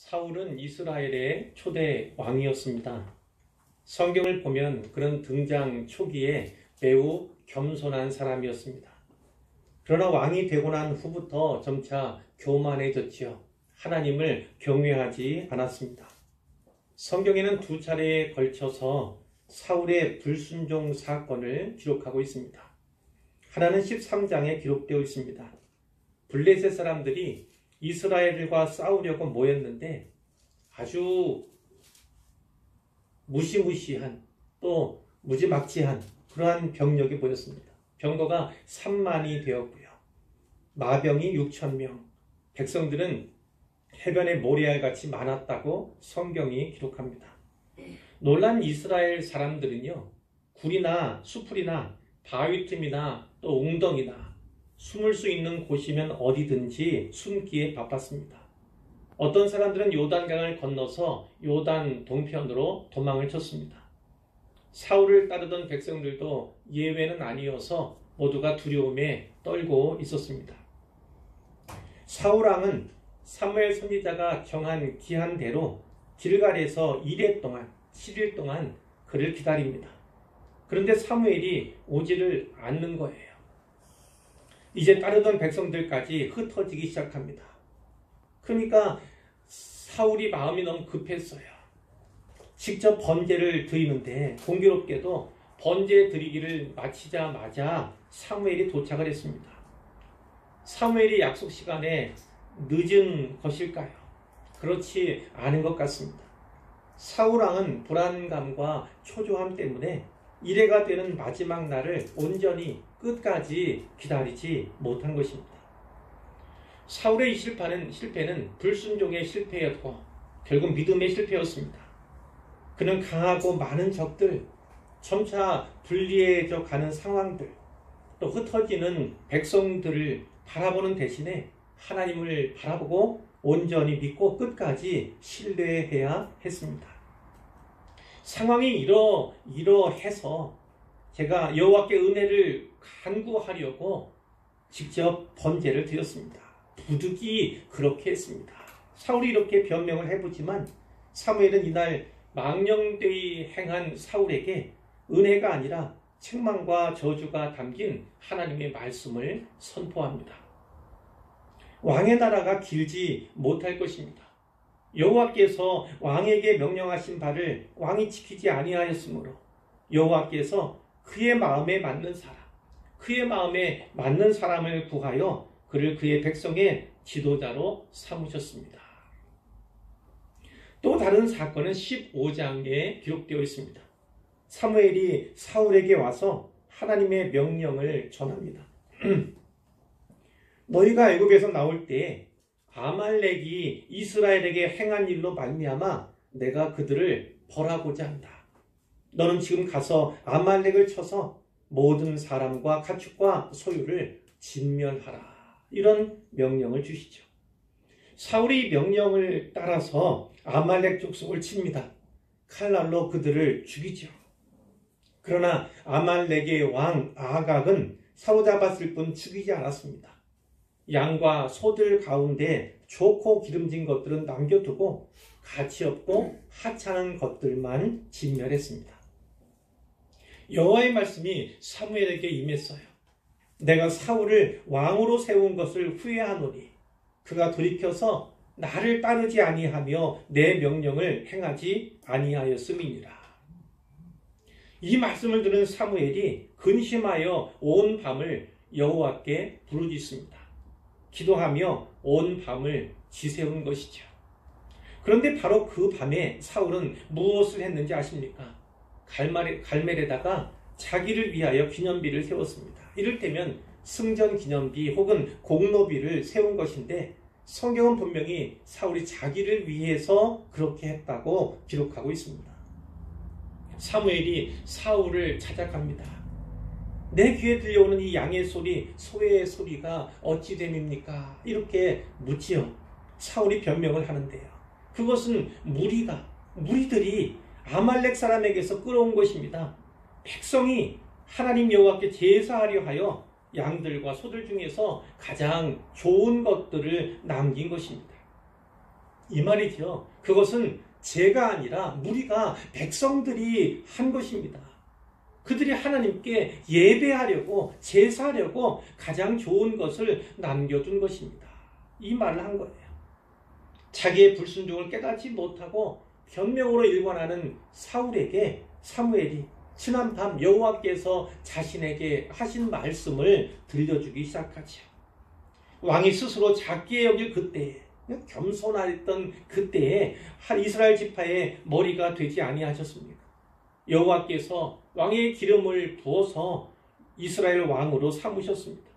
사울은 이스라엘의 초대 왕이었습니다. 성경을 보면 그런 등장 초기에 매우 겸손한 사람이었습니다. 그러나 왕이 되고 난 후부터 점차 교만해졌지요. 하나님을 경외하지 않았습니다. 성경에는 두 차례에 걸쳐서 사울의 불순종 사건을 기록하고 있습니다. 하나는 13장에 기록되어 있습니다. 블레셋 사람들이 이스라엘과 싸우려고 모였는데 아주 무시무시한 또 무지막지한 그러한 병력이 보였습니다. 병거가 3만이 되었고요. 마병이 6,000명, 백성들은 해변의 모래알같이 많았다고 성경이 기록합니다. 놀란 이스라엘 사람들은요, 굴이나 수풀이나 바위 틈이나 또 웅덩이나 숨을 수 있는 곳이면 어디든지 숨기에 바빴습니다. 어떤 사람들은 요단강을 건너서 요단 동편으로 도망을 쳤습니다. 사울을 따르던 백성들도 예외는 아니어서 모두가 두려움에 떨고 있었습니다. 사울 왕은 사무엘 선지자가 정한 기한대로 길갈에서 1회 동안 7일 동안 그를 기다립니다. 그런데 사무엘이 오지를 않는 거예요. 이제 따르던 백성들까지 흩어지기 시작합니다. 그러니까 사울이 마음이 너무 급했어요. 직접 번제를 드리는데 공교롭게도 번제 드리기를 마치자마자 사무엘이 도착을 했습니다. 사무엘이 약속 시간에 늦은 것일까요? 그렇지 않은 것 같습니다. 사울 왕은 불안감과 초조함 때문에 이래가 되는 마지막 날을 온전히 끝까지 기다리지 못한 것입니다. 사울의 실패는 불순종의 실패였고 결국 믿음의 실패였습니다. 그는 강하고 많은 적들, 점차 불리해져 가는 상황들, 또 흩어지는 백성들을 바라보는 대신에 하나님을 바라보고 온전히 믿고 끝까지 신뢰해야 했습니다. 상황이 이러해서 제가 여호와께 은혜를 간구하려고 직접 번제를 드렸습니다. 부득이 그렇게 했습니다. 사울이 이렇게 변명을 해보지만 사무엘은 이날 망령되이 행한 사울에게 은혜가 아니라 책망과 저주가 담긴 하나님의 말씀을 선포합니다. 왕의 나라가 길지 못할 것입니다. 여호와께서 왕에게 명령하신 바를 왕이 지키지 아니하였으므로 여호와께서 그의 마음에 맞는 사람을 구하여 그를 그의 백성의 지도자로 삼으셨습니다. 또 다른 사건은 15장에 기록되어 있습니다. 사무엘이 사울에게 와서 하나님의 명령을 전합니다. 너희가 애굽에서 나올 때 아말렉이 이스라엘에게 행한 일로 말미암아 내가 그들을 벌하고자 한다. 너는 지금 가서 아말렉을 쳐서 모든 사람과 가축과 소유를 진멸하라. 이런 명령을 주시죠. 사울이 명령을 따라서 아말렉 족속을 칩니다. 칼날로 그들을 죽이죠. 그러나 아말렉의 왕 아각은 사로잡았을 뿐 죽이지 않았습니다. 양과 소들 가운데 좋고 기름진 것들은 남겨두고 가치 없고 하찮은 것들만 진멸했습니다. 여호와의 말씀이 사무엘에게 임했어요. 내가 사울을 왕으로 세운 것을 후회하노니 그가 돌이켜서 나를 따르지 아니하며 내 명령을 행하지 아니하였음이니라. 이 말씀을 들은 사무엘이 근심하여 온 밤을 여호와께 부르짖습니다. 기도하며 온 밤을 지새운 것이죠. 그런데 바로 그 밤에 사울은 무엇을 했는지 아십니까? 갈멜에다가 자기를 위하여 기념비를 세웠습니다. 이를테면 승전 기념비 혹은 공로비를 세운 것인데 성경은 분명히 사울이 자기를 위해서 그렇게 했다고 기록하고 있습니다. 사무엘이 사울을 찾아갑니다. 내 귀에 들려오는 이 양의 소리, 소의 소리가 어찌 됨입니까? 이렇게 묻지요. 사울이 변명을 하는데요. 그것은 무리들이 아말렉 사람에게서 끌어온 것입니다. 백성이 하나님 여호와께 제사하려 하여 양들과 소들 중에서 가장 좋은 것들을 남긴 것입니다. 이 말이죠. 그것은 제가 아니라 무리가 백성들이 한 것입니다. 그들이 하나님께 예배하려고 제사하려고 가장 좋은 것을 남겨둔 것입니다. 이 말을 한 거예요. 자기의 불순종을 깨닫지 못하고 변명으로 일관하는 사울에게 사무엘이 지난밤 여호와께서 자신에게 하신 말씀을 들려주기 시작하죠. 왕이 스스로 작게 여길 그때에, 겸손했던 그때에 이스라엘 지파의 머리가 되지 아니하셨습니까? 여호와께서 왕의 기름을 부어서 이스라엘 왕으로 삼으셨습니다.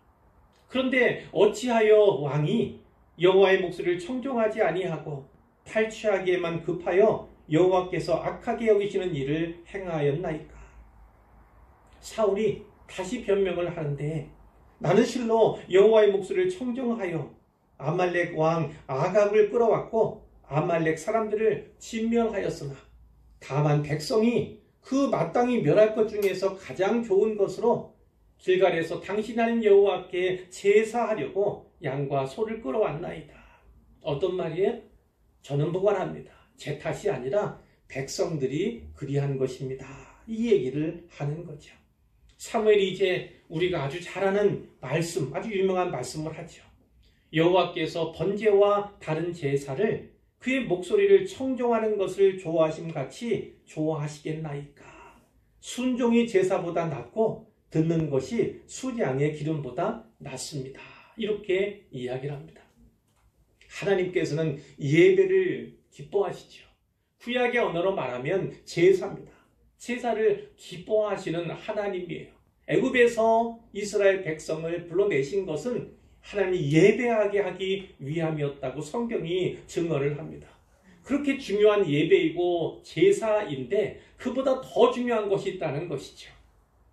그런데 어찌하여 왕이 여호와의 목소리를 청종하지 아니하고 탈취하기에만 급하여 여호와께서 악하게 여기시는 일을 행하였나이까? 사울이 다시 변명을 하는데, 나는 실로 여호와의 목소리를 청종하여 아말렉 왕 아갑을 끌어왔고 아말렉 사람들을 진멸하였으나 다만 백성이 그 마땅히 멸할 것 중에서 가장 좋은 것으로 길갈에서 당신이 하는 여호와께 제사하려고 양과 소를 끌어왔나이다. 어떤 말이에요? 저는 보관합니다. 제 탓이 아니라 백성들이 그리한 것입니다. 이 얘기를 하는 거죠. 사무엘이 이제 우리가 아주 잘 아는 말씀, 아주 유명한 말씀을 하죠. 여호와께서 번제와 다른 제사를 그의 목소리를 청종하는 것을 좋아하심 같이 좋아하시겠나이까? 순종이 제사보다 낫고 듣는 것이 순양의 기름보다 낫습니다. 이렇게 이야기를 합니다. 하나님께서는 예배를 기뻐하시죠. 구약의 언어로 말하면 제사입니다. 제사를 기뻐하시는 하나님이에요. 애굽에서 이스라엘 백성을 불러내신 것은 하나님이 예배하게 하기 위함이었다고 성경이 증언을 합니다. 그렇게 중요한 예배이고 제사인데 그보다 더 중요한 것이 있다는 것이죠.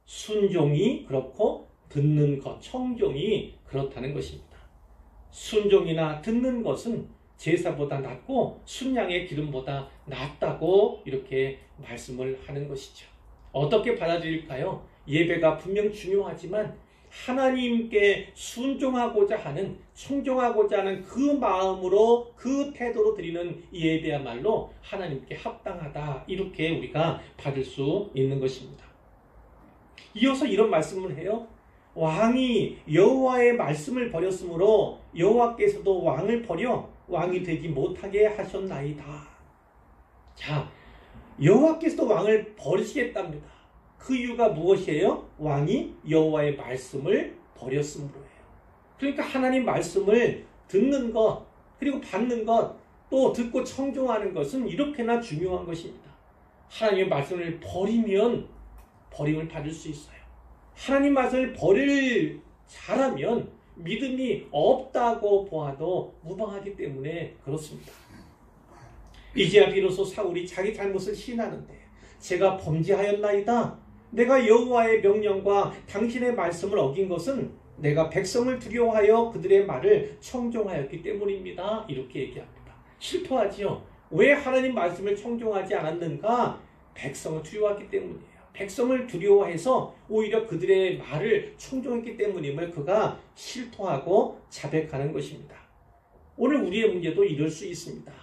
순종이 그렇고 듣는 것, 청종이 그렇다는 것입니다. 순종이나 듣는 것은 제사보다 낫고 순양의 기름보다 낫다고 이렇게 말씀을 하는 것이죠. 어떻게 받아들일까요? 예배가 분명 중요하지만 하나님께 순종하고자 하는, 청종하고자 하는 그 마음으로, 그 태도로 드리는 예배야말로 하나님께 합당하다, 이렇게 우리가 받을 수 있는 것입니다. 이어서 이런 말씀을 해요. 왕이 여호와의 말씀을 버렸으므로 여호와께서도 왕을 버려 왕이 되지 못하게 하셨나이다. 자, 여호와께서도 왕을 버리시겠답니다. 그 이유가 무엇이에요? 왕이 여호와의 말씀을 버렸으므로예요. 그러니까 하나님 말씀을 듣는 것, 그리고 받는 것, 또 듣고 청종하는 것은 이렇게나 중요한 것입니다. 하나님의 말씀을 버리면 버림을 받을 수 있어요. 하나님 말씀을 버릴 잘하면 믿음이 없다고 보아도 무방하기 때문에 그렇습니다. 이제야 비로소 사울이 자기 잘못을 시인하는데, 제가 범죄하였나이다. 내가 여호와의 명령과 당신의 말씀을 어긴 것은 내가 백성을 두려워하여 그들의 말을 청종하였기 때문입니다. 이렇게 얘기합니다. 슬퍼하지요. 왜 하나님 말씀을 청종하지 않았는가? 백성을 두려워했기 때문이에요. 백성을 두려워해서 오히려 그들의 말을 청종했기 때문임을 그가 실토하고 자백하는 것입니다. 오늘 우리의 문제도 이럴 수 있습니다.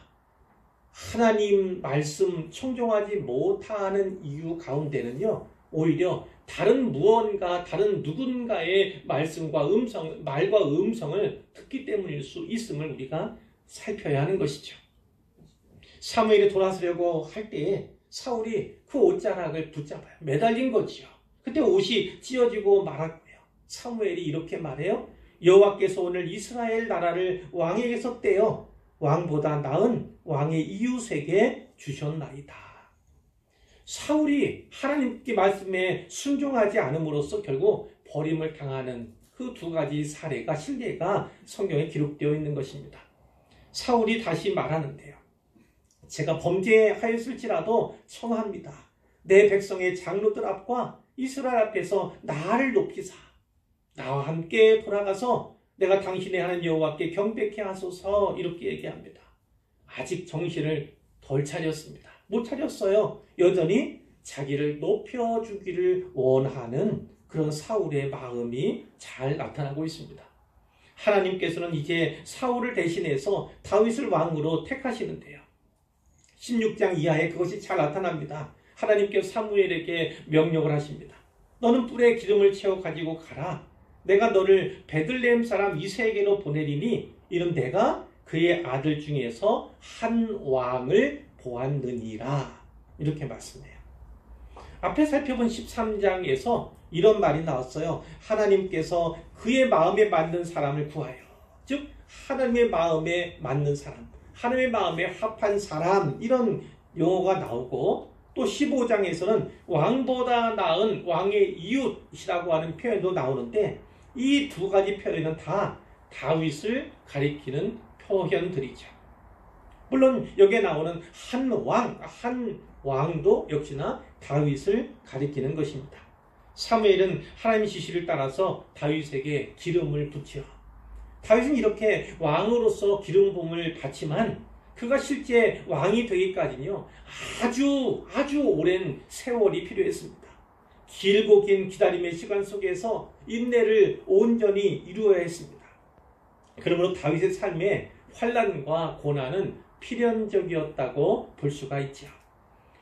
하나님 말씀 청종하지 못하는 이유 가운데는요, 오히려 다른 무언가, 다른 누군가의 말씀과 말과 음성을 듣기 때문일 수 있음을 우리가 살펴야 하는 것이죠. 사무엘이 돌아서려고 할 때에 사울이 그 옷자락을 붙잡아요. 매달린 거지요. 그때 옷이 찢어지고 말았고요. 사무엘이 이렇게 말해요. 여호와께서 오늘 이스라엘 나라를 왕에게서 떼어 왕보다 나은 왕의 이웃에게 주셨나이다. 사울이 하나님께 말씀에 순종하지 않음으로써 결국 버림을 당하는 그 두 가지 사례가, 실례가 성경에 기록되어 있는 것입니다. 사울이 다시 말하는데요. 제가 범죄하였을지라도 청합니다. 내 백성의 장로들 앞과 이스라엘 앞에서 나를 높이사 나와 함께 돌아가서 내가 당신의 하나님 여호와께 경배케 하소서, 이렇게 얘기합니다. 아직 정신을 덜 차렸습니다. 못 차렸어요. 여전히 자기를 높여주기를 원하는 그런 사울의 마음이 잘 나타나고 있습니다. 하나님께서는 이제 사울을 대신해서 다윗을 왕으로 택하시는데요. 16장 이하에 그것이 잘 나타납니다. 하나님께서 사무엘에게 명령을 하십니다. 너는 뿔에 기름을 채워 가지고 가라. 내가 너를 베들레헴 사람 이새에게로 보내리니 이는 내가 그의 아들 중에서 한 왕을 보았느니라. 이렇게 말씀해요. 앞에 살펴본 13장에서 이런 말이 나왔어요. 하나님께서 그의 마음에 맞는 사람을 구하여, 즉 하나님의 마음에 맞는 사람, 하나님의 마음에 합한 사람, 이런 용어가 나오고, 또 15장에서는 왕보다 나은 왕의 이웃이라고 하는 표현도 나오는데, 이 두 가지 표현은 다 다윗을 가리키는 표현들이죠. 물론 여기에 나오는 한 왕도 역시나 다윗을 가리키는 것입니다. 사무엘은 하나님의 지시를 따라서 다윗에게 기름을 붓죠. 다윗은 이렇게 왕으로서 기름 부음을 받지만 그가 실제 왕이 되기까지는요, 아주 오랜 세월이 필요했습니다. 길고 긴 기다림의 시간 속에서 인내를 온전히 이루어야 했습니다. 그러므로 다윗의 삶에 환난과 고난은 필연적이었다고 볼 수가 있죠.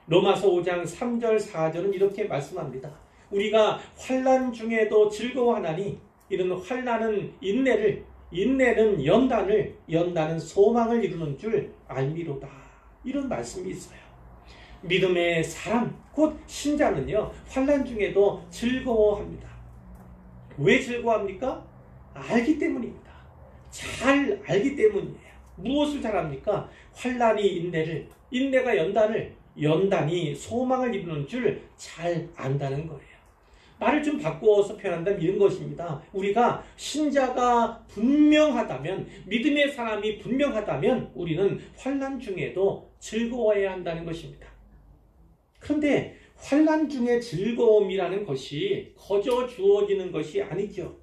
로마서 5장 3절 4절은 이렇게 말씀합니다. 우리가 환난 중에도 즐거워하나니 이는 환난은 인내를, 인내는 연단을, 연단은 소망을 이루는 줄 알미로다. 이런 말씀이 있어요. 믿음의 사람, 곧 신자는요, 환난 중에도 즐거워합니다. 왜 즐거워합니까? 알기 때문입니다. 잘 알기 때문이에요. 무엇을 잘 압니까? 환난이 인내를, 인내가 연단을, 연단이 소망을 이루는 줄 잘 안다는 거예요. 말을 좀 바꾸어서 표현한다면 이런 것입니다. 우리가 신자가 분명하다면, 믿음의 사람이 분명하다면 우리는 환난 중에도 즐거워해야 한다는 것입니다. 그런데 환난 중에 즐거움이라는 것이 거저 주어지는 것이 아니죠.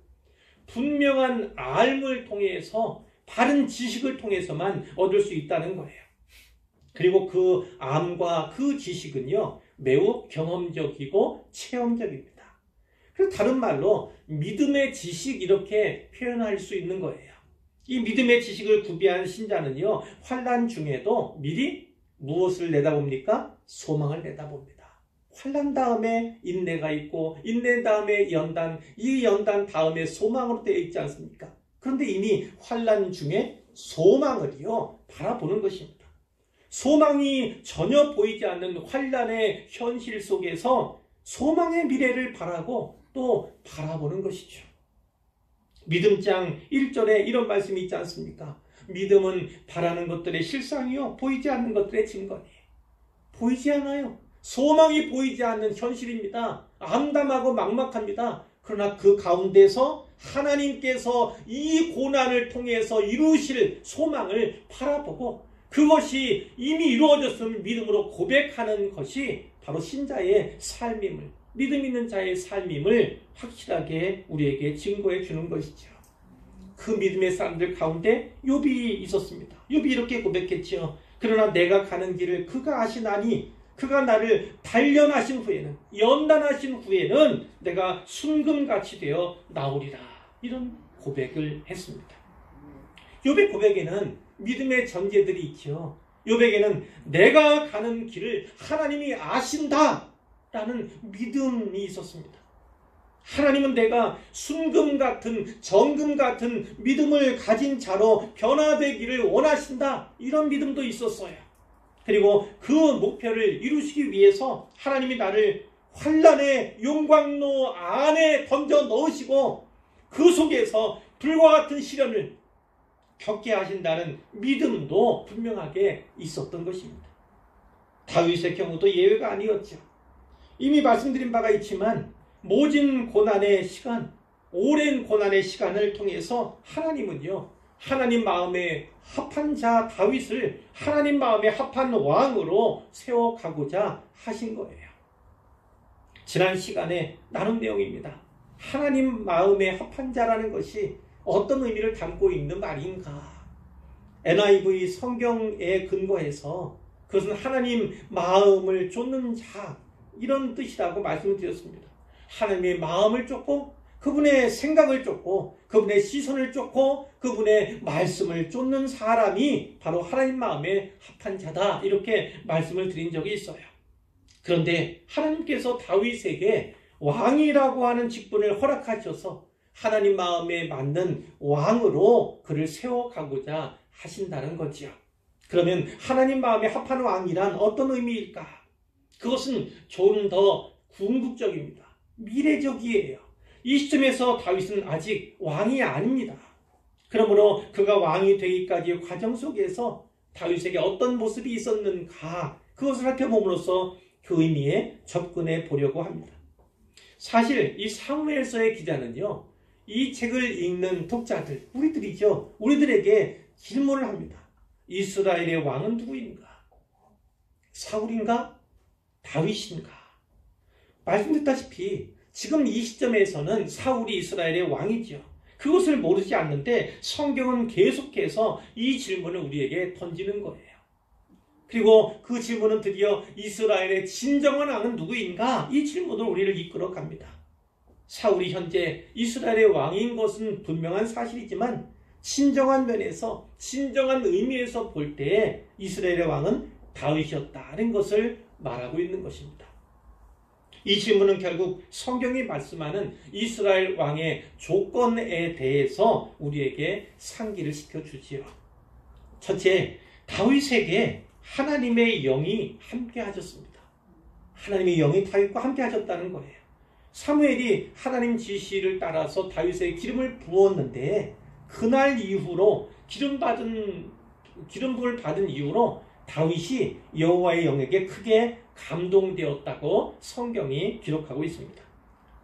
분명한 알을 통해서, 바른 지식을 통해서만 얻을 수 있다는 거예요. 그리고 그 암과 그 지식은요, 매우 경험적이고 체험적입니다. 그래서 다른 말로 믿음의 지식, 이렇게 표현할 수 있는 거예요. 이 믿음의 지식을 구비한 신자는요, 환난 중에도 미리 무엇을 내다봅니까? 소망을 내다봅니다. 환난 다음에 인내가 있고, 인내 다음에 연단, 이 연단 다음에 소망으로 되어 있지 않습니까? 그런데 이미 환난 중에 소망을요, 바라보는 것입니다. 소망이 전혀 보이지 않는 환난의 현실 속에서 소망의 미래를 바라고 또 바라보는 것이죠. 믿음장 1절에 이런 말씀이 있지 않습니까? 믿음은 바라는 것들의 실상이요, 보이지 않는 것들의 증거니. 보이지 않아요. 소망이 보이지 않는 현실입니다. 암담하고 막막합니다. 그러나 그 가운데서 하나님께서 이 고난을 통해서 이루실 소망을 바라보고, 그것이 이미 이루어졌음을 믿음으로 고백하는 것이 바로 신자의 삶임을, 믿음 있는 자의 삶임을 확실하게 우리에게 증거해 주는 것이죠. 그 믿음의 사람들 가운데 욥이 있었습니다. 욥이 이렇게 고백했죠. 그러나 내가 가는 길을 그가 아시나니 그가 나를 단련하신 후에는, 연단하신 후에는 내가 순금같이 되어 나오리라. 이런 고백을 했습니다. 욥의 고백에는 믿음의 전제들이 있죠. 욥에게는 내가 가는 길을 하나님이 아신다 라는 믿음이 있었습니다. 하나님은 내가 순금 같은, 정금 같은 믿음을 가진 자로 변화되기를 원하신다, 이런 믿음도 있었어요. 그리고 그 목표를 이루시기 위해서 하나님이 나를 환난의 용광로 안에 던져 넣으시고 그 속에서 불과 같은 시련을 겪게 하신다는 믿음도 분명하게 있었던 것입니다. 다윗의 경우도 예외가 아니었죠. 이미 말씀드린 바가 있지만 모진 고난의 시간, 오랜 고난의 시간을 통해서 하나님은요, 하나님 마음에 합한 자 다윗을 하나님 마음에 합한 왕으로 세워가고자 하신 거예요. 지난 시간에 나눈 내용입니다. 하나님 마음에 합한 자라는 것이 어떤 의미를 담고 있는 말인가? NIV 성경에 근거해서 그것은 하나님 마음을 쫓는 자, 이런 뜻이라고 말씀을 드렸습니다. 하나님의 마음을 쫓고 그분의 생각을 쫓고 그분의 시선을 쫓고 그분의 말씀을 쫓는 사람이 바로 하나님 마음에 합한 자다, 이렇게 말씀을 드린 적이 있어요. 그런데 하나님께서 다윗에게 왕이라고 하는 직분을 허락하셔서 하나님 마음에 맞는 왕으로 그를 세워가고자 하신다는 거지요. 그러면 하나님 마음에 합한 왕이란 어떤 의미일까? 그것은 좀 더 궁극적입니다. 미래적이에요. 이 시점에서 다윗은 아직 왕이 아닙니다. 그러므로 그가 왕이 되기까지의 과정 속에서 다윗에게 어떤 모습이 있었는가, 그것을 살펴봄으로써 그 의미에 접근해 보려고 합니다. 사실 이 사무엘서의 기자는요, 이 책을 읽는 독자들, 우리들이죠. 우리들에게 질문을 합니다. 이스라엘의 왕은 누구인가? 사울인가? 다윗인가? 말씀드렸다시피 지금 이 시점에서는 사울이 이스라엘의 왕이죠. 그것을 모르지 않는데 성경은 계속해서 이 질문을 우리에게 던지는 거예요. 그리고 그 질문은 드디어 이스라엘의 진정한 왕은 누구인가? 이 질문으로 우리를 이끌어 갑니다. 사울이 현재 이스라엘의 왕인 것은 분명한 사실이지만 진정한 면에서, 진정한 의미에서 볼 때 이스라엘의 왕은 다윗이었다는 것을 말하고 있는 것입니다. 이 질문은 결국 성경이 말씀하는 이스라엘 왕의 조건에 대해서 우리에게 상기를 시켜주지요. 첫째, 다윗에게 하나님의 영이 함께 하셨습니다. 하나님의 영이 다윗과 함께 하셨다는 거예요. 사무엘이 하나님 지시를 따라서 다윗에게 기름을 부었는데 그날 이후로 기름 부을 받은 이후로 다윗이 여호와의 영에게 크게 감동되었다고 성경이 기록하고 있습니다.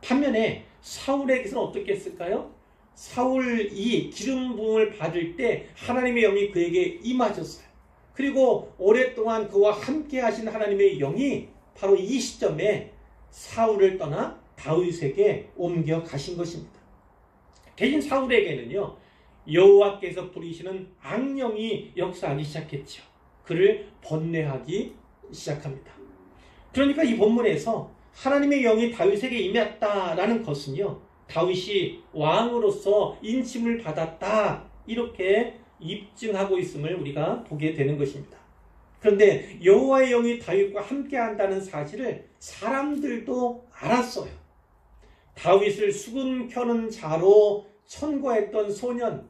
반면에 사울에게서는 어떻게 했을까요? 사울이 기름 부음을 받을 때 하나님의 영이 그에게 임하셨어요. 그리고 오랫동안 그와 함께 하신 하나님의 영이 바로 이 시점에 사울을 떠나 다윗에게 옮겨 가신 것입니다. 대신 사울에게는요, 여호와께서 부리시는 악령이 역사하기 시작했죠. 그를 번뇌하기 시작합니다. 그러니까 이 본문에서 하나님의 영이 다윗에게 임했다라는 것은요, 다윗이 왕으로서 인침을 받았다, 이렇게 입증하고 있음을 우리가 보게 되는 것입니다. 그런데 여호와의 영이 다윗과 함께 한다는 사실을 사람들도 알았어요. 다윗을 수군 켜는 자로 천거했던 소년,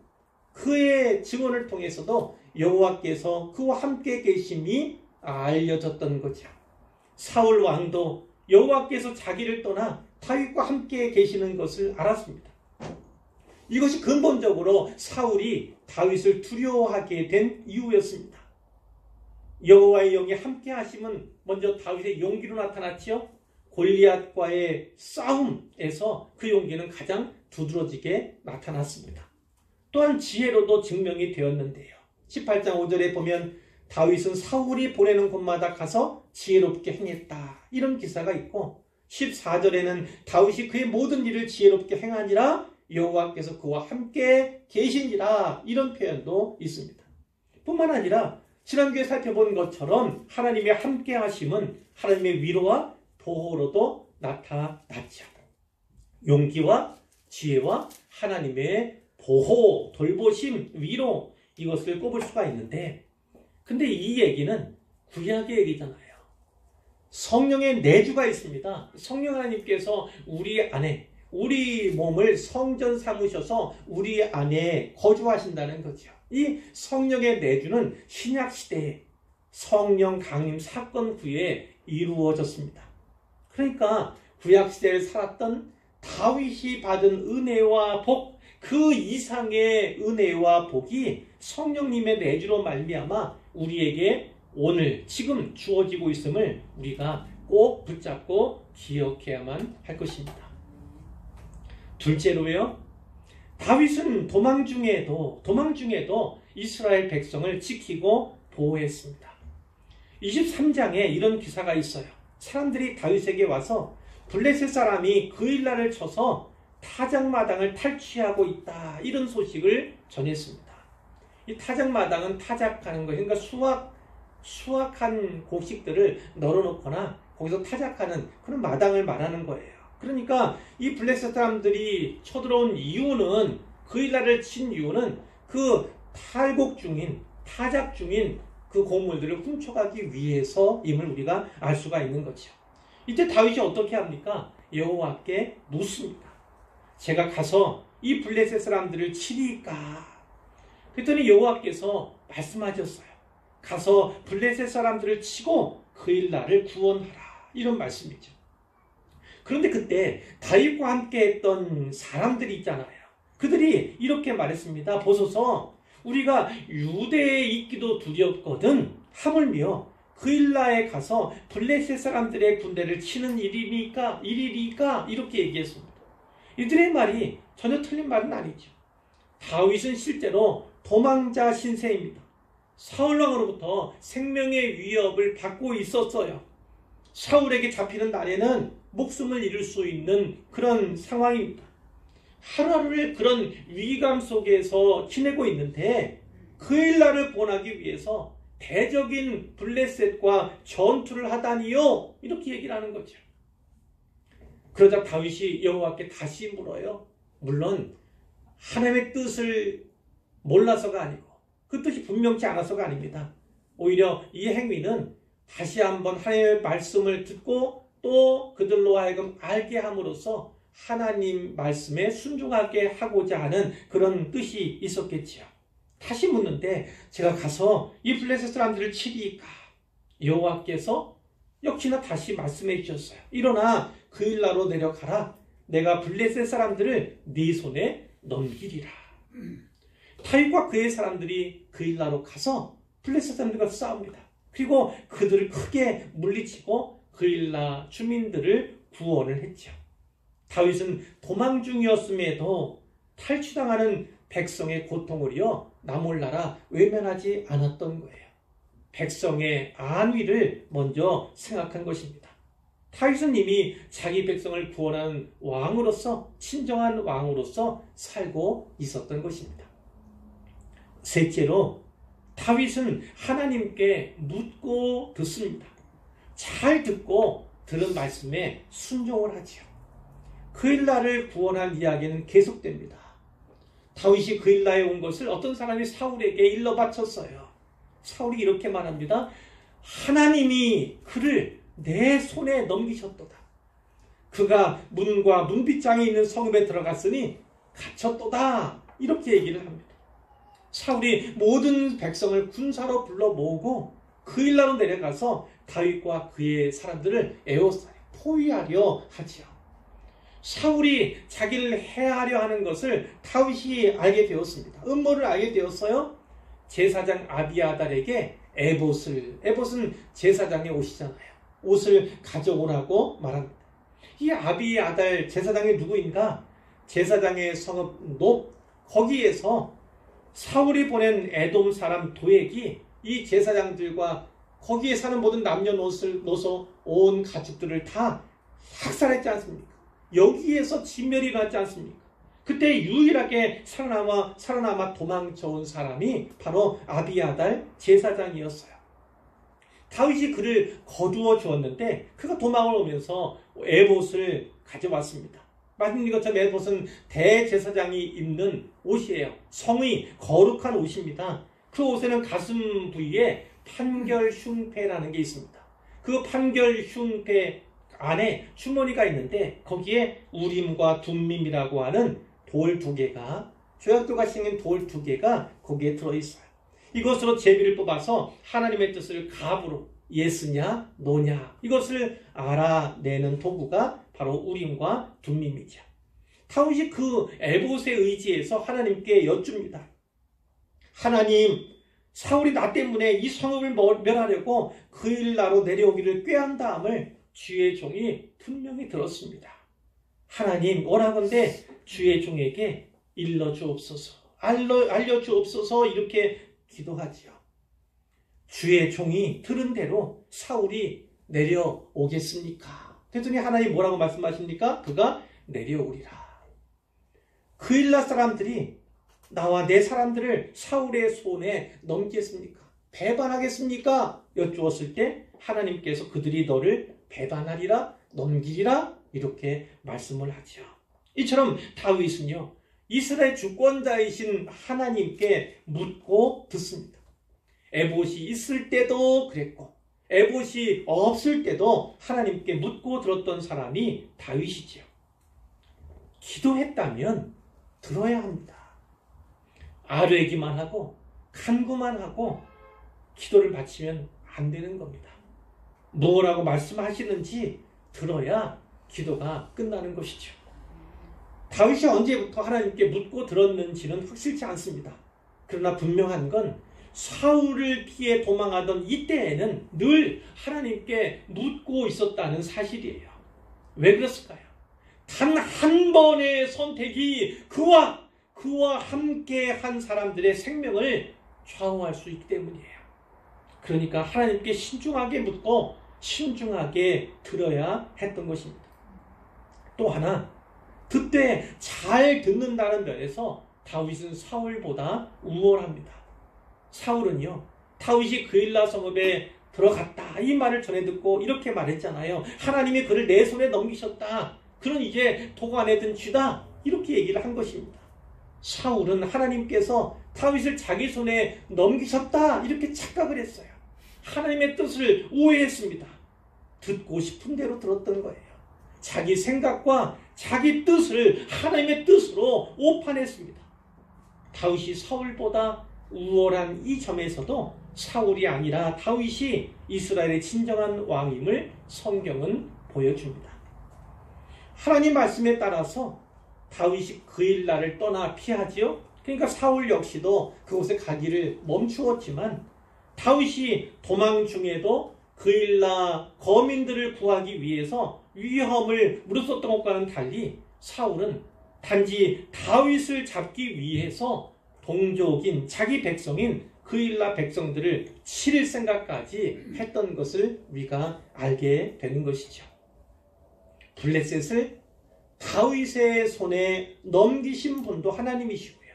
그의 증언을 통해서도 여호와께서 그와 함께 계심이 알려졌던 거죠. 사울 왕도 여호와께서 자기를 떠나 다윗과 함께 계시는 것을 알았습니다. 이것이 근본적으로 사울이 다윗을 두려워하게 된 이유였습니다. 여호와의 영이 함께 하심은 먼저 다윗의 용기로 나타났지요. 골리앗과의 싸움에서 그 용기는 가장 두드러지게 나타났습니다. 또한 지혜로도 증명이 되었는데요. 18장 5절에 보면 다윗은 사울이 보내는 곳마다 가서 지혜롭게 행했다, 이런 기사가 있고, 14절에는 다윗이 그의 모든 일을 지혜롭게 행하니라 여호와께서 그와 함께 계시니라, 이런 표현도 있습니다. 뿐만 아니라 지난주에 살펴본 것처럼 하나님의 함께 하심은 하나님의 위로와 보호로도 나타났죠. 용기와 지혜와 하나님의 보호, 돌보심, 위로, 이것을 꼽을 수가 있는데, 근데 이 얘기는 구약의 얘기잖아요. 성령의 내주가 있습니다. 성령 하나님께서 우리 안에, 우리 몸을 성전 삼으셔서 우리 안에 거주하신다는 거죠. 이 성령의 내주는 신약 시대에 성령 강림 사건 후에 이루어졌습니다. 그러니까 구약 시대를 살았던 다윗이 받은 은혜와 복, 그 이상의 은혜와 복이 성령님의 내주로 말미암아 우리에게 오늘 지금 주어지고 있음을 우리가 꼭 붙잡고 기억해야만 할 것입니다. 둘째로요, 다윗은 도망 중에도 이스라엘 백성을 지키고 보호했습니다. 23장에 이런 기사가 있어요. 사람들이 다윗에게 와서 블레셋 사람이 그일라를 쳐서 타작마당을 탈취하고 있다, 이런 소식을 전했습니다. 이 타작마당은 타작하는 것, 그러니까 수확한 곡식들을 널어놓거나 거기서 타작하는 그런 마당을 말하는 거예요. 그러니까 이 블레셋 사람들이 쳐들어온 이유는, 그일라를 친 이유는 그 탈곡 중인, 타작 중인 그 곡물들을 훔쳐가기 위해서임을 우리가 알 수가 있는 거죠. 이때 다윗이 어떻게 합니까? 여호와께 묻습니다. 제가 가서 이 블레셋 사람들을 치리까? 그랬더니 여호와께서 말씀하셨어요. 가서 블레셋 사람들을 치고 그일라를 구원하라. 이런 말씀이죠. 그런데 그때 다윗과 함께 했던 사람들이 있잖아요. 그들이 이렇게 말했습니다. 보소서, 우리가 유대에 있기도 두렵거든 하물며 그일라에 가서 블레셋 사람들의 군대를 치는 일이니까 이렇게 얘기했습니다. 이들의 말이 전혀 틀린 말은 아니죠. 다윗은 실제로 도망자 신세입니다. 사울왕으로부터 생명의 위협을 받고 있었어요. 사울에게 잡히는 날에는 목숨을 잃을 수 있는 그런 상황입니다. 하루하루를 그런 위기감 속에서 지내고 있는데 그일라를 보호하기 위해서 대적인 블레셋과 전투를 하다니요, 이렇게 얘기를 하는 거죠. 그러자 다윗이 여호와께 다시 물어요. 물론 하나님의 뜻을 몰라서가 아니고 그 뜻이 분명치 않아서가 아닙니다. 오히려 이 행위는 다시 한번 하나님의 말씀을 듣고 또 그들로 하여금 알게 함으로써 하나님 말씀에 순종하게 하고자 하는 그런 뜻이 있었겠지요. 다시 묻는데, 제가 가서 이 블레셋 사람들을 치리까? 여호와께서 역시나 다시 말씀해 주셨어요. 일어나 그일라로 내려가라. 내가 블레셋 사람들을 네 손에 넘기리라. 다윗과 그의 사람들이 그일라로 가서 블레셋 사람들과 싸웁니다. 그리고 그들을 크게 물리치고 그일라 주민들을 구원을 했죠. 다윗은 도망 중이었음에도 탈취당하는 백성의 고통을요, 나 몰라라 외면하지 않았던 거예요. 백성의 안위를 먼저 생각한 것입니다. 다윗은 이미 자기 백성을 구원하는 왕으로서, 친정한 왕으로서 살고 있었던 것입니다. 셋째로, 다윗은 하나님께 묻고 듣습니다. 잘 듣고 들은 말씀에 순종을 하지요. 그일라를 구원한 이야기는 계속됩니다. 다윗이 그일라에 온 것을 어떤 사람이 사울에게 일러 바쳤어요. 사울이 이렇게 말합니다. 하나님이 그를 내 손에 넘기셨도다. 그가 문과 문빗장에 있는 성읍에 들어갔으니 갇혔도다. 이렇게 얘기를 합니다. 사울이 모든 백성을 군사로 불러 모으고 그일라로 내려가서 다윗과 그의 사람들을 에워싸려 포위하려 하지요. 사울이 자기를 해하려 하는 것을 다윗이 알게 되었습니다. 음모를 알게 되었어요. 제사장 아비아달에게 에봇은 제사장의 옷이잖아요. 옷을 가져오라고 말합니다. 이 아비아달 제사장이 누구인가? 제사장의 성읍 놉, 거기에서 사울이 보낸 에돔 사람 도액이 이 제사장들과 거기에 사는 모든 남녀노소 온 가축들을 다 학살했지 않습니까? 여기에서 진멸이 일어났지 않습니까? 그때 유일하게 살아남아 도망쳐온 사람이 바로 아비아달 제사장이었어요. 다윗이 그를 거두어 주었는데 그가 도망을 오면서 에봇을 가져왔습니다. 말씀드린 것처럼 에봇은 대제사장이 입는 옷이에요. 성의 거룩한 옷입니다. 그 옷에는 가슴 부위에 판결흉패라는 게 있습니다. 그 판결흉패 안에 주머니가 있는데 거기에 우림과 둠밈이라고 하는 돌 2개가, 조약돌과 생긴 돌 2개가 거기에 들어있어요. 이것으로 제비를 뽑아서 하나님의 뜻을 갑으로 예스냐 노냐 이것을 알아내는 도구가 바로 우림과 둠밈이죠. 다윗이 그 에봇에 의지해서 하나님께 여쭙니다. 하나님, 사울이 나 때문에 이 성읍을 멸하려고 그일라로 내려오기를 꾀한 다음을 주의 종이 분명히 들었습니다. 하나님, 원하건대 주의 종에게 일러주옵소서, 알려주옵소서 이렇게 기도하지요. 주의 종이 들은 대로 사울이 내려오겠습니까? 그랬더니 하나님 뭐라고 말씀하십니까? 그가 내려오리라. 그일라 사람들이 나와 내 사람들을 사울의 손에 넘기겠습니까? 배반하겠습니까? 여쭈었을 때 하나님께서 그들이 너를 배반하리라, 넘기리라 이렇게 말씀을 하죠. 이처럼 다윗은요, 이스라엘 주권자이신 하나님께 묻고 듣습니다. 에봇이 있을 때도 그랬고 에봇이 없을 때도 하나님께 묻고 들었던 사람이 다윗이지요. 기도했다면 들어야 합니다. 아뢰기만 하고 간구만 하고 기도를 바치면 안 되는 겁니다. 뭐라고 말씀하시는지 들어야 기도가 끝나는 것이죠. 다윗이 언제부터 하나님께 묻고 들었는지는 확실치 않습니다. 그러나 분명한 건 사울을 피해 도망하던 이때에는 늘 하나님께 묻고 있었다는 사실이에요. 왜 그랬을까요? 단 한 번의 선택이 그와 함께 한 사람들의 생명을 좌우할 수 있기 때문이에요. 그러니까 하나님께 신중하게 묻고 신중하게 들어야 했던 것입니다. 또 하나, 그때 잘 듣는다는 면에서 다윗은 사울보다 우월합니다. 사울은요, 다윗이 그일라 성읍에 들어갔다 이 말을 전해 듣고 이렇게 말했잖아요. 하나님이 그를 내 손에 넘기셨다. 그는 이제 도관에 든 쥐다. 이렇게 얘기를 한 것입니다. 사울은 하나님께서 다윗을 자기 손에 넘기셨다 이렇게 착각을 했어요. 하나님의 뜻을 오해했습니다. 듣고 싶은 대로 들었던 거예요. 자기 생각과 자기 뜻을 하나님의 뜻으로 오판했습니다. 다윗이 사울보다 우월한 이 점에서도 사울이 아니라 다윗이 이스라엘의 진정한 왕임을 성경은 보여줍니다. 하나님 말씀에 따라서 다윗이 그일라를 떠나 피하지요. 그러니까 사울 역시도 그곳에 가기를 멈추었지만 다윗이 도망 중에도 그일라 거민들을 구하기 위해서 위험을 무릅썼던 것과는 달리 사울은 단지 다윗을 잡기 위해서 동족인 자기 백성인 그일라 백성들을 치릴 생각까지 했던 것을 우리가 알게 되는 것이죠. 블레셋을 다윗의 손에 넘기신 분도 하나님이시고요.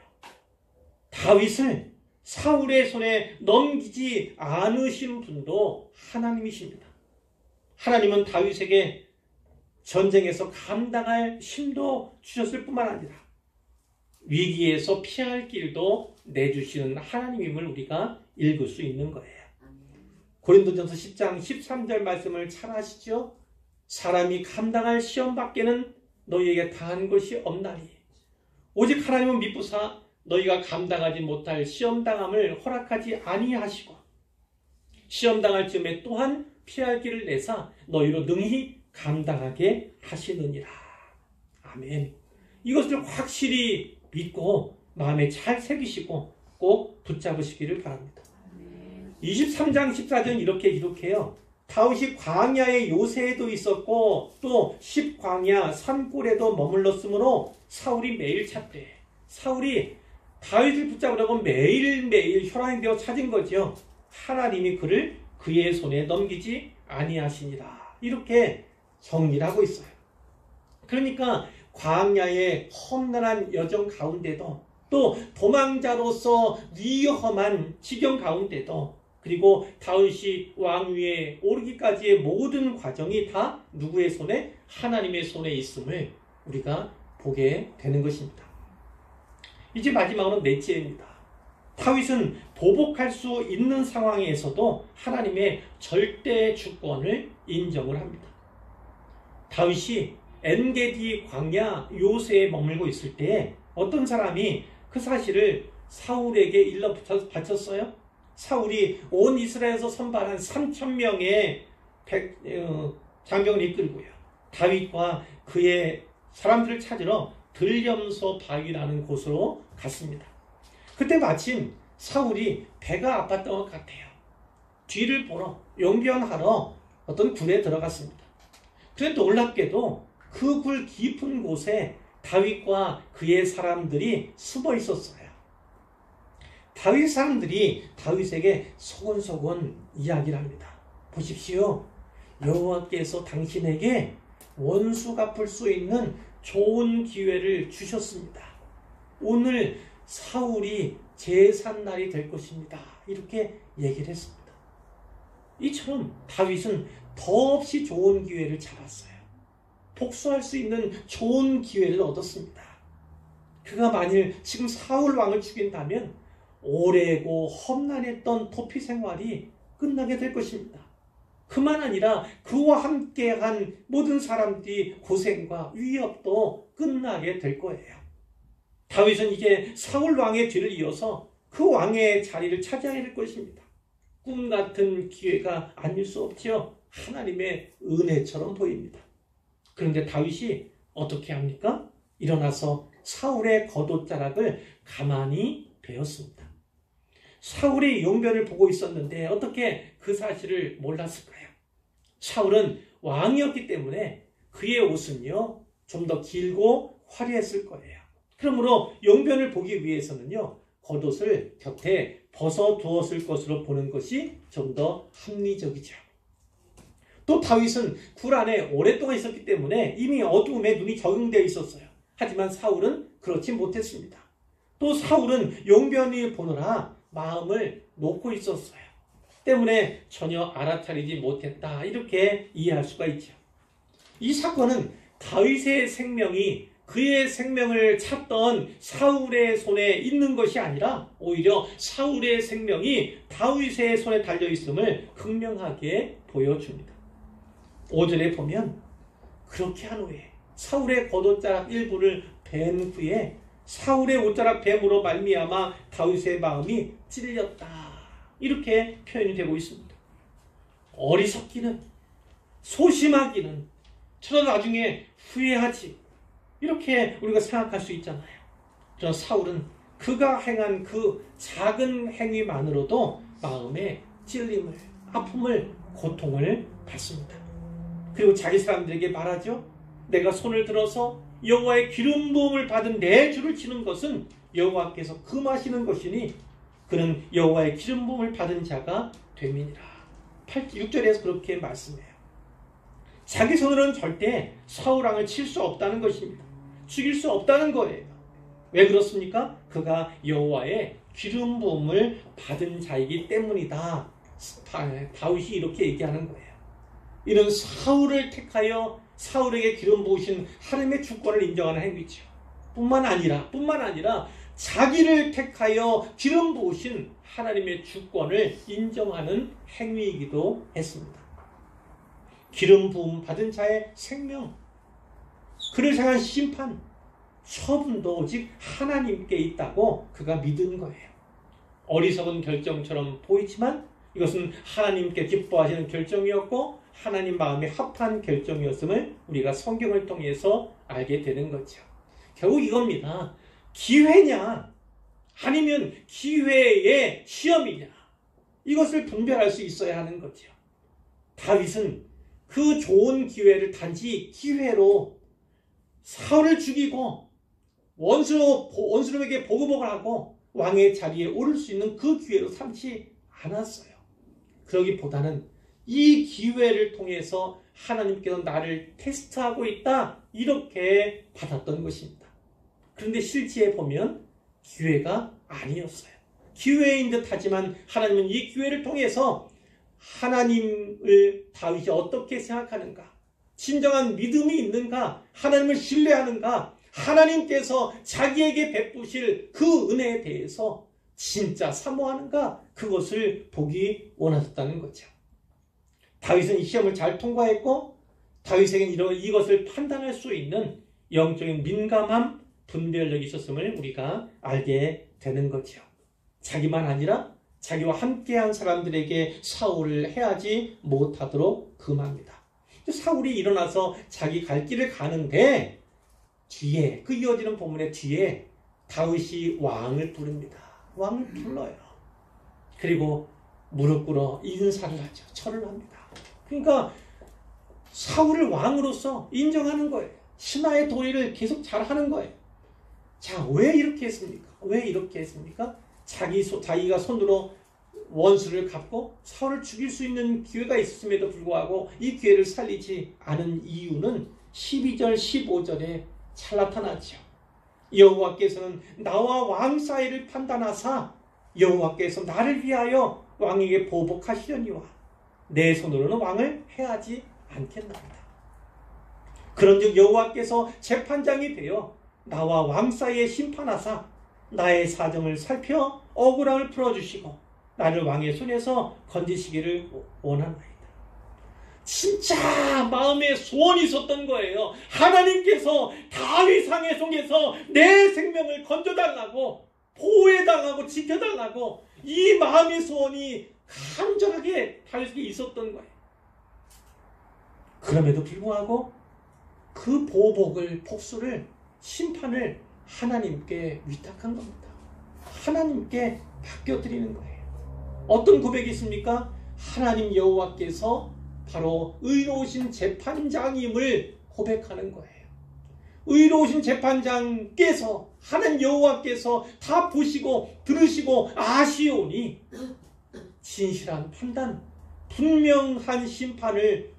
다윗을 사울의 손에 넘기지 않으신 분도 하나님이십니다. 하나님은 다윗에게 전쟁에서 감당할 힘도 주셨을 뿐만 아니라 위기에서 피할 길도 내주시는 하나님임을 우리가 읽을 수 있는 거예요. 고린도전서 10장 13절 말씀을 잘 아시죠? 사람이 감당할 시험 밖에는 너희에게 당한 것이 없나니 오직 하나님은 미쁘사 너희가 감당하지 못할 시험당함을 허락하지 아니하시고 시험당할 즈음에 또한 피할 길을 내사 너희로 능히 감당하게 하시느니라. 아멘. 이것을 확실히 믿고 마음에 잘 새기시고 꼭 붙잡으시기를 바랍니다. 23장 14절은 이렇게 기록해요. 다윗이 광야의 요새에도 있었고 또 십광야 산골에도 머물렀으므로 사울이 매일 찾되 사울이 다윗을 붙잡으려고 매일매일 혈안이 되어 찾은 거죠. 하나님이 그를 그의 손에 넘기지 아니하시니라. 이렇게 정리를 하고 있어요. 그러니까 광야의 험난한 여정 가운데도 또 도망자로서 위험한 지경 가운데도 그리고 다윗이 왕위에 오르기까지의 모든 과정이 다 누구의 손에? 하나님의 손에 있음을 우리가 보게 되는 것입니다. 이제 마지막으로 넷째입니다. 다윗은 보복할 수 있는 상황에서도 하나님의 절대 주권을 인정을 합니다. 다윗이 엔게디 광야 요새에 머물고 있을 때 어떤 사람이 그 사실을 사울에게 일러 바쳤어요. 사울이 온 이스라엘에서 선발한 3,000명의 장병을 이끌고요. 다윗과 그의 사람들을 찾으러 들염소 바위라는 곳으로 갔습니다. 그때 마침 사울이 배가 아팠던 것 같아요. 뒤를 보러 용변하러 어떤 굴에 들어갔습니다. 그런데 놀랍게도 그 굴 깊은 곳에 다윗과 그의 사람들이 숨어 있었어요. 다윗 사람들이 다윗에게 소곤소곤 이야기를 합니다. 보십시오. 여호와께서 당신에게 원수 갚을 수 있는 좋은 기회를 주셨습니다. 오늘 사울이 제삿날이 될 것입니다. 이렇게 얘기를 했습니다. 이처럼 다윗은 더없이 좋은 기회를 잡았어요. 복수할 수 있는 좋은 기회를 얻었습니다. 그가 만일 지금 사울 왕을 죽인다면 오래고 험난했던 도피 생활이 끝나게 될 것입니다. 그만 아니라 그와 함께한 모든 사람들이 고생과 위협도 끝나게 될 거예요. 다윗은 이제 사울 왕의 뒤를 이어서 그 왕의 자리를 차지하게 될 것입니다. 꿈 같은 기회가 아닐 수 없지요. 하나님의 은혜처럼 보입니다. 그런데 다윗이 어떻게 합니까? 일어나서 사울의 겉옷자락을 가만히 베었습니다. 사울이 용변을 보고 있었는데 어떻게 그 사실을 몰랐을까요? 사울은 왕이었기 때문에 그의 옷은요, 좀 더 길고 화려했을 거예요. 그러므로 용변을 보기 위해서는요, 겉옷을 곁에 벗어두었을 것으로 보는 것이 좀 더 합리적이죠. 또 다윗은 굴 안에 오랫동안 있었기 때문에 이미 어두움에 눈이 적응되어 있었어요. 하지만 사울은 그렇지 못했습니다. 또 사울은 용변을 보느라 마음을 놓고 있었어요. 때문에 전혀 알아차리지 못했다. 이렇게 이해할 수가 있죠. 이 사건은 다윗의 생명이 그의 생명을 찾던 사울의 손에 있는 것이 아니라 오히려 사울의 생명이 다윗의 손에 달려있음을 극명하게 보여줍니다. 5절에 보면 그렇게 한 후에 사울의 겉옷자락 일부를 벤 후에 사울의 옷자락 뱀으로 말미암아 다윗의 마음이 찔렸다. 이렇게 표현이 되고 있습니다. 어리석기는, 소심하기는, 저러다 나중에 후회하지. 이렇게 우리가 생각할 수 있잖아요. 그러나 사울은 그가 행한 그 작은 행위만으로도 마음에 찔림을, 아픔을, 고통을 받습니다. 그리고 자기 사람들에게 말하죠. 내가 손을 들어서 여호와의 기름 부음을 받은 내 주를 치는 것은 여호와께서 금하시는 것이니 그는 여호와의 기름 부음을 받은 자가 됨이니라. 6절에서 그렇게 말씀해요. 자기 손으로는 절대 사울 왕을 칠 수 없다는 것입니다. 죽일 수 없다는 거예요. 왜 그렇습니까? 그가 여호와의 기름 부음을 받은 자이기 때문이다. 다윗이 이렇게 얘기하는 거예요. 이는 사울을 택하여 사울에게 기름 부으신 하나님의 주권을 인정하는 행위죠. 뿐만 아니라 자기를 택하여 기름 부으신 하나님의 주권을 인정하는 행위이기도 했습니다. 기름 부음 받은 자의 생명, 그를 향한 심판, 처분도 오직 하나님께 있다고 그가 믿은 거예요. 어리석은 결정처럼 보이지만 이것은 하나님께 기뻐하시는 결정이었고 하나님 마음에 합한 결정이었음을 우리가 성경을 통해서 알게 되는 거죠. 결국 이겁니다. 기회냐 아니면 기회의 시험이냐, 이것을 분별할 수 있어야 하는 거죠. 다윗은 그 좋은 기회를 단지 기회로 사울을 죽이고 원수에게 보고복을 하고 왕의 자리에 오를 수 있는 그 기회로 삼지 않았어요. 그러기보다는 이 기회를 통해서 하나님께서 나를 테스트하고 있다, 이렇게 받았던 것입니다. 그런데 실제에 보면 기회가 아니었어요. 기회인 듯 하지만 하나님은 이 기회를 통해서 하나님을 다윗이 어떻게 생각하는가, 진정한 믿음이 있는가, 하나님을 신뢰하는가, 하나님께서 자기에게 베푸실 그 은혜에 대해서 진짜 사모하는가, 그것을 보기 원하셨다는 거죠. 다윗은 이 시험을 잘 통과했고 다윗에게는 이것을 판단할 수 있는 영적인 민감함, 분별력이 있었음을 우리가 알게 되는 거죠. 자기만 아니라 자기와 함께한 사람들에게 사울을 해하지 못하도록 금합니다. 사울이 일어나서 자기 갈 길을 가는데 뒤에, 그 이어지는 본문의 뒤에 다윗이 왕을 부릅니다. 왕을 불러요. 그리고 무릎 꿇어 인사를 하죠. 절을 합니다. 그러니까 사울을 왕으로서 인정하는 거예요. 신하의 도리를 계속 잘하는 거예요. 자, 왜 이렇게 했습니까? 자기가 손으로 원수를 갚고 사울을 죽일 수 있는 기회가 있었음에도 불구하고 이 기회를 살리지 않은 이유는 12절, 15절에 잘 나타나죠. 여호와께서는 나와 왕 사이를 판단하사 여호와께서 나를 위하여 왕에게 보복하시려니와 내 손으로는 왕을 해하지 않겠나이다. 그런즉 여호와께서 재판장이 되어 나와 왕 사이에 심판하사 나의 사정을 살펴 억울함을 풀어주시고 나를 왕의 손에서 건지시기를 원하나이다. 진짜 마음에 소원이 있었던 거예요. 하나님께서 다윗 왕의 손에서 내 생명을 건져달라고, 보호해달라고, 지켜달라고, 이 마음의 소원이 간절하게 다윗에게 있었던 거예요. 그럼에도 불구하고 그 보복을, 복수를, 심판을 하나님께 위탁한 겁니다. 하나님께 맡겨드리는 거예요. 어떤 고백이 있습니까? 하나님 여호와께서 바로 의로우신 재판장임을 고백하는 거예요. 의로우신 재판장께서, 하나님 여호와께서 다 보시고 들으시고 아시오니 진실한 판단, 분명한 심판을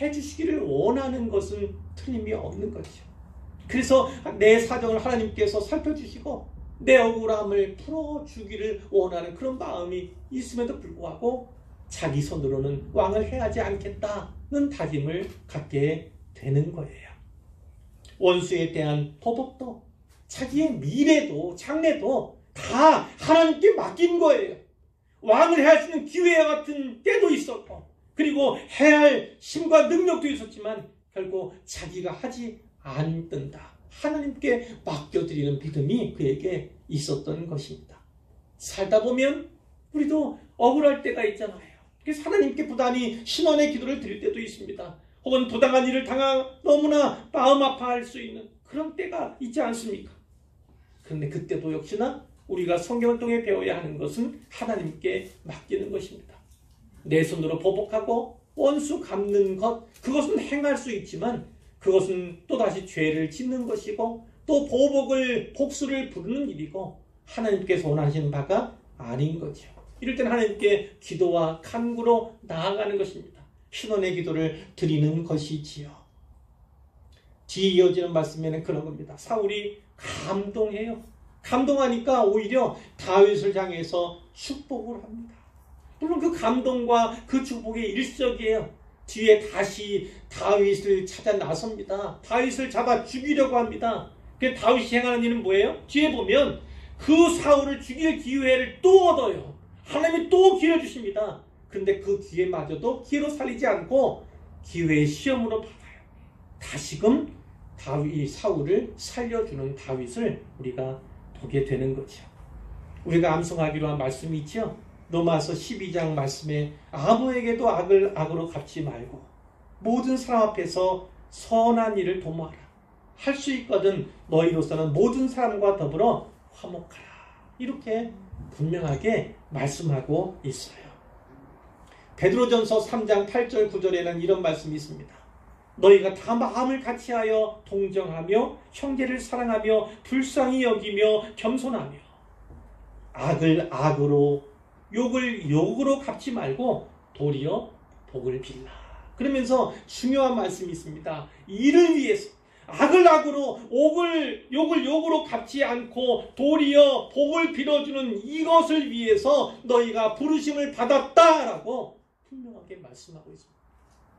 해주시기를 원하는 것은 틀림이 없는 거죠. 그래서 내 사정을 하나님께서 살펴주시고 내 억울함을 풀어주기를 원하는 그런 마음이 있음에도 불구하고 자기 손으로는 왕을 해하지 않겠다는 다짐을 갖게 되는 거예요. 원수에 대한 보복도 자기의 미래도 장래도 다 하나님께 맡긴 거예요. 왕을 해할 수 있는 기회와 같은 때도 있었고, 그리고 해야 할 힘과 능력도 있었지만 결국 자기가 하지 않는다. 하나님께 맡겨드리는 믿음이 그에게 있었던 것입니다. 살다 보면 우리도 억울할 때가 있잖아요. 그래서 하나님께 부단히 신원의 기도를 드릴 때도 있습니다. 혹은 부당한 일을 당하 너무나 마음 아파할 수 있는 그런 때가 있지 않습니까? 그런데 그때도 역시나 우리가 성경을 통해 배워야 하는 것은 하나님께 맡기는 것입니다. 내 손으로 보복하고 원수 갚는 것, 그것은 행할 수 있지만 그것은 또다시 죄를 짓는 것이고 또 보복을, 복수를 부르는 일이고 하나님께서 원하시는 바가 아닌 거죠. 이럴 때는 하나님께 기도와 간구로 나아가는 것입니다. 신원의 기도를 드리는 것이지요. 뒤에 이어지는 말씀에는 그런 겁니다. 사울이 감동해요. 감동하니까 오히려 다윗을 향해서 축복을 합니다. 물론 그 감동과 그 축복이 일시적이에요. 뒤에 다시 다윗을 찾아 나섭니다. 다윗을 잡아 죽이려고 합니다. 그 다윗이 행하는 일은 뭐예요? 뒤에 보면 그 사울을 죽일 기회를 또 얻어요. 하나님이 또 기회 주십니다. 그런데 그 기회마저도 기회로 살리지 않고 기회의 시험으로 받아요. 다시금 다윗, 사울을 살려주는 다윗을 우리가 보게 되는 거죠. 우리가 암송하기로 한 말씀이 있죠. 로마서 12장 말씀에 아무에게도 악을 악으로 갚지 말고 모든 사람 앞에서 선한 일을 도모하라. 할 수 있거든 너희로서는 모든 사람과 더불어 화목하라. 이렇게 분명하게 말씀하고 있어요. 베드로전서 3장 8절 9절에는 이런 말씀이 있습니다. 너희가 다 마음을 같이하여 동정하며 형제를 사랑하며 불쌍히 여기며 겸손하며 악을 악으로 욕을 욕으로 갚지 말고 도리어 복을 빌라. 그러면서 중요한 말씀이 있습니다. 이를 위해서 악을 악으로 욕을 욕으로 갚지 않고 도리어 복을 빌어주는 이것을 위해서 너희가 부르심을 받았다라고 분명하게 말씀하고 있습니다.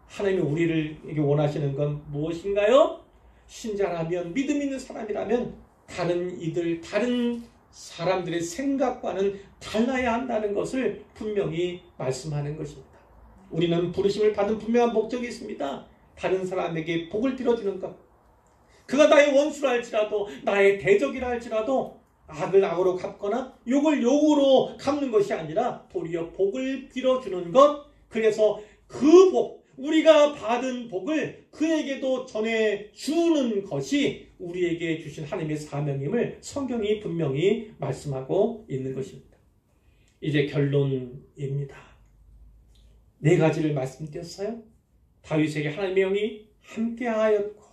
하나님이 우리를 원하시는 건 무엇인가요? 신자라면, 믿음 있는 사람이라면 다른 사람들의 생각과는 달라야 한다는 것을 분명히 말씀하는 것입니다. 우리는 부르심을 받은 분명한 목적이 있습니다. 다른 사람에게 복을 빌어주는 것. 그가 나의 원수라 할지라도 나의 대적이라 할지라도 악을 악으로 갚거나 욕을 욕으로 갚는 것이 아니라 도리어 복을 빌어주는 것. 그래서 그 복, 우리가 받은 복을 그에게도 전해주는 것이 우리에게 주신 하나님의 사명임을 성경이 분명히 말씀하고 있는 것입니다. 이제 결론입니다. 4가지를 말씀드렸어요. 다윗에게 하나님의 영이 함께하였고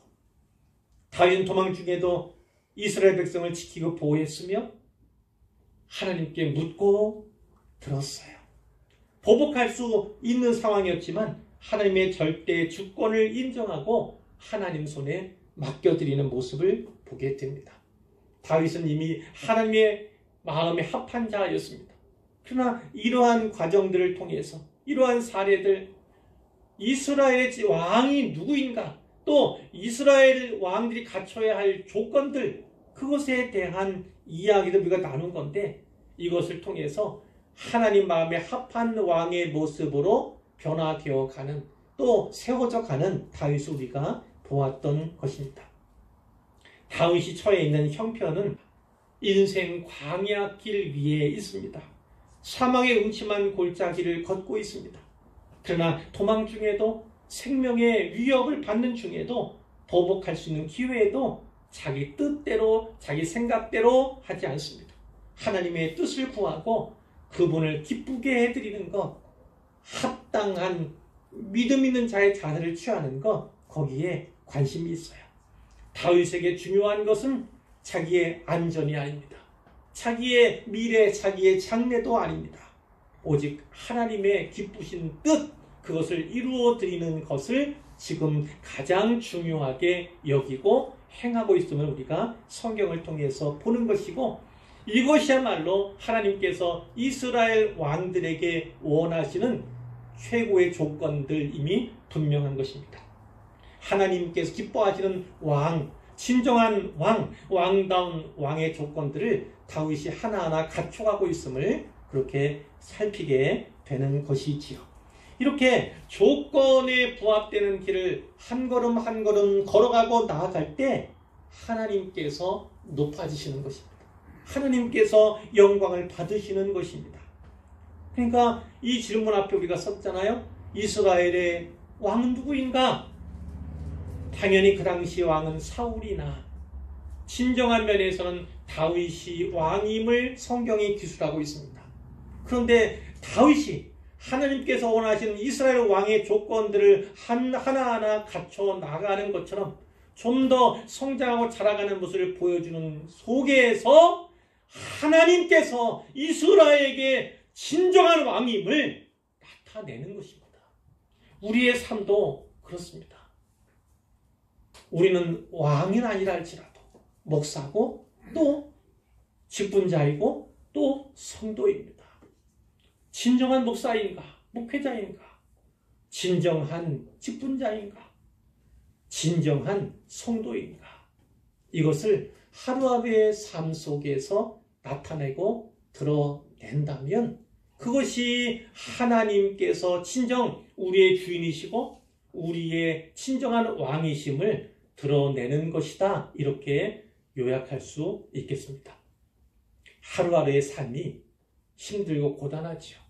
다윗은 도망 중에도 이스라엘 백성을 지키고 보호했으며 하나님께 묻고 들었어요. 보복할 수 있는 상황이었지만 하나님의 절대 주권을 인정하고 하나님 손에 맡겨드리는 모습을 보게 됩니다. 다윗은 이미 하나님의 마음에 합한 자였습니다. 그러나 이러한 과정들을 통해서 이러한 사례들, 이스라엘의 왕이 누구인가, 또 또 이스라엘 왕들이 갖춰야 할 조건들, 그것에 대한 이야기를 우리가 나눈 건데, 이것을 통해서 하나님 마음에 합한 왕의 모습으로 변화되어 가는, 또 세워져 가는 다윗을 우리가 보았던 것입니다. 다윗이 처해 있는 형편은 인생 광야길 위에 있습니다. 사망의 음침한 골짜기를 걷고 있습니다. 그러나 도망 중에도, 생명의 위협을 받는 중에도, 보복할 수 있는 기회에도 자기 뜻대로, 자기 생각대로 하지 않습니다. 하나님의 뜻을 구하고 그분을 기쁘게 해드리는 것, 합당한 믿음 있는 자의 자세를 취하는 것, 거기에 관심이 있어요. 다윗에게 중요한 것은 자기의 안전이 아닙니다. 자기의 미래, 자기의 장래도 아닙니다. 오직 하나님의 기쁘신 뜻, 그것을 이루어 드리는 것을 지금 가장 중요하게 여기고 행하고 있음을 우리가 성경을 통해서 보는 것이고, 이것이야말로 하나님께서 이스라엘 왕들에게 원하시는 최고의 조건들임이 분명한 것입니다. 하나님께서 기뻐하시는 왕, 진정한 왕, 왕다운 왕의 조건들을 다윗이 하나하나 갖춰가고 있음을 그렇게 살피게 되는 것이지요. 이렇게 조건에 부합되는 길을 한 걸음 한 걸음 걸어가고 나아갈 때 하나님께서 높아지시는 것입니다. 하나님께서 영광을 받으시는 것입니다. 그러니까 이 질문 앞에 우리가 섰잖아요. 이스라엘의 왕은 누구인가? 당연히 그 당시 왕은 사울이나, 진정한 면에서는 다윗이 왕임을 성경이 기술하고 있습니다. 그런데 다윗이 하나님께서 원하시는 이스라엘 왕의 조건들을 하나하나 갖춰 나가는 것처럼 좀 더 성장하고 자라가는 모습을 보여주는 속에서 하나님께서 이스라엘에게 진정한 왕임을 나타내는 것입니다. 우리의 삶도 그렇습니다. 우리는 왕은 아니라 할지라도 목사고, 또 직분자이고, 또 성도입니다. 진정한 목사인가? 목회자인가? 진정한 직분자인가? 진정한 성도인가? 이것을 하루하루의 삶 속에서 나타내고 드러낸다면 그것이 하나님께서 진정 우리의 주인이시고 우리의 진정한 왕이심을 드러내는 것이다. 이렇게 요약할 수 있겠습니다. 하루하루의 삶이 힘들고 고단하지요.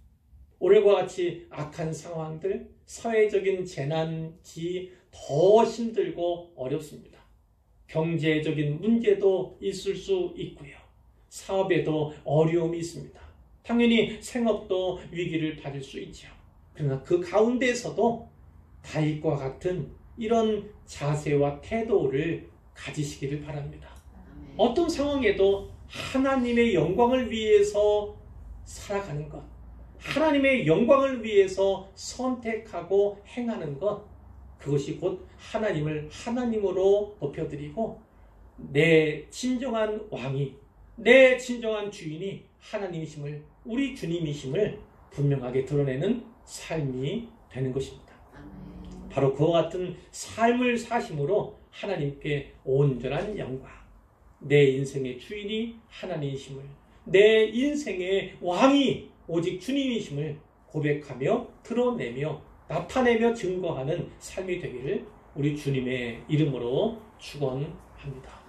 오늘과 같이 악한 상황들, 사회적인 재난이 더 힘들고 어렵습니다. 경제적인 문제도 있을 수 있고요. 사업에도 어려움이 있습니다. 당연히 생업도 위기를 받을 수 있죠. 그러나 그 가운데서도 다윗과 같은 이런 자세와 태도를 가지시기를 바랍니다. 어떤 상황에도 하나님의 영광을 위해서 살아가는 것, 하나님의 영광을 위해서 선택하고 행하는 것, 그것이 곧 하나님을 하나님으로 높여드리고 내 진정한 왕이, 내 진정한 주인이 하나님이심을, 우리 주님이심을 분명하게 드러내는 삶이 되는 것입니다. 바로 그와 같은 삶을 사심으로 하나님께 온전한 영광, 내 인생의 주인이 하나님이심을, 내 인생의 왕이 오직 주님이심을 고백하며 드러내며 나타내며 증거하는 삶이 되기를 우리 주님의 이름으로 축원합니다.